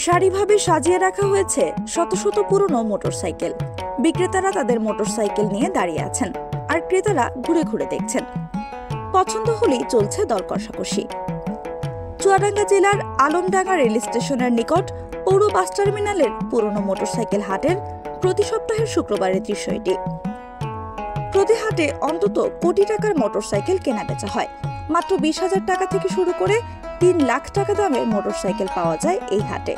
সারিভাবে সাজিয়ে রাখা হয়েছে শত শত পুরনো মোটরসাইকেল। বিক্রেতারা তাদের মোটরসাইকেল নিয়ে দাঁড়িয়ে আছেন, আর ক্রেতারা ঘুরে ঘুরে দেখছেন। পছন্দ হলেই চলছে দর কষাকষি। চুয়াডাঙ্গা জেলার আলমডাঙ্গা রেল স্টেশনের নিকট পৌর বাস টার্মিনালের পুরনো মোটরসাইকেল হাটের প্রতি সপ্তাহের শুক্রবারের দৃশ্য এটি। প্রতি হাটে অন্তত কোটি টাকার মোটরসাইকেল কেনা বেচা হয়। মাত্র 20,000 টাকা থেকে শুরু করে 3 লাখ টাকা দামের মোটরসাইকেল পাওয়া যায় এই হাটে।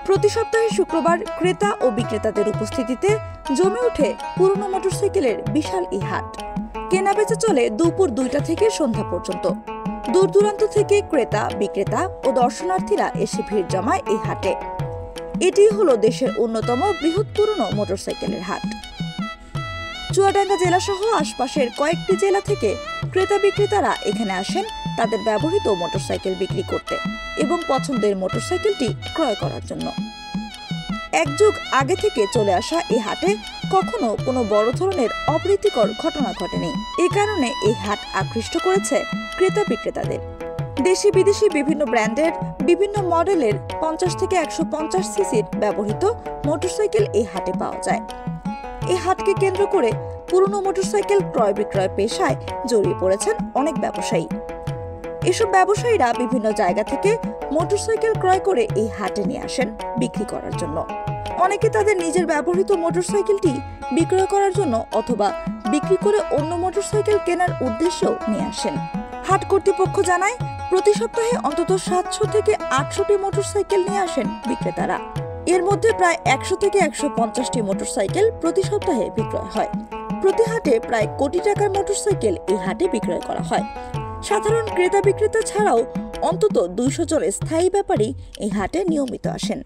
প্রতি সপ্তাহে শুক্রবার ক্রেতা ও বিক্রেতাদের উপস্থিতিতে জমে ওঠে পুরনো মোটরসাইকেলের বিশাল এই হাট। কেনা বেচা চলে দুপুর 2টা থেকে সন্ধ্যা পর্যন্ত। দূর দূরান্ত থেকে ক্রেতা, বিক্রেতা ও দর্শনার্থীরা এসে ভিড় জমায় এই হাটে। এটি হলো দেশের অন্যতম বৃহৎ পুরনো মোটরসাইকেলের হাট। চুয়াডাঙ্গা জেলা সহ আশপাশের কয়েকটি জেলা থেকে ক্রেতা বিক্রেতারা এখানে আসেন তাদের ব্যবহৃত মোটরসাইকেল বিক্রি করতে এবং পছন্দের মোটরসাইকেলটি ক্রয় করার জন্য। এক যুগ আগে থেকে চলে আসা এই হাটে কখনো কোনো বড় ধরনের অপ্রীতিকর ঘটনা ঘটেনি। এ কারণে এই হাট আকৃষ্ট করেছে ক্রেতা বিক্রেতাদের। দেশি বিদেশি বিভিন্ন ব্র্যান্ডের বিভিন্ন মডেলের 50 থেকে 150 সিসির ব্যবহৃত মোটরসাইকেল এই হাটে পাওয়া যায়। এই হাটকে কেন্দ্র করে পুরনো মোটরসাইকেল ক্রয় বিক্রয় পেশায় জড়িয়ে পড়েছেন অনেক ব্যবসায়ী। এসব ব্যবসায়ীরা বিভিন্ন জায়গা থেকে মোটরসাইকেল ক্রয় করে এই হাটে নিয়ে আসেন বিক্রি করার জন্য। অনেকে তাদের নিজের ব্যবহৃত মোটরসাইকেলটি বিক্রয় করার জন্য অথবা বিক্রি করে অন্য মোটরসাইকেল কেনার উদ্দেশ্যেও নিয়ে আসেন। হাট কর্তৃপক্ষ জানায়, প্রতি সপ্তাহে অন্তত 700 থেকে 800টি মোটরসাইকেল নিয়ে আসেন বিক্রেতারা। এর মধ্যে প্রায় 100 থেকে 150টি মোটরসাইকেল প্রতি সপ্তাহে বিক্রয় হয়। প্রতি হাটে প্রায় কোটি টাকার মোটরসাইকেল এই হাটে বিক্রয় করা হয়। সাধারণ ক্রেতা বিক্রেতা ছাড়াও অন্তত 200 জন স্থায়ী ব্যাপারী এই হাটে নিয়মিত আসেন।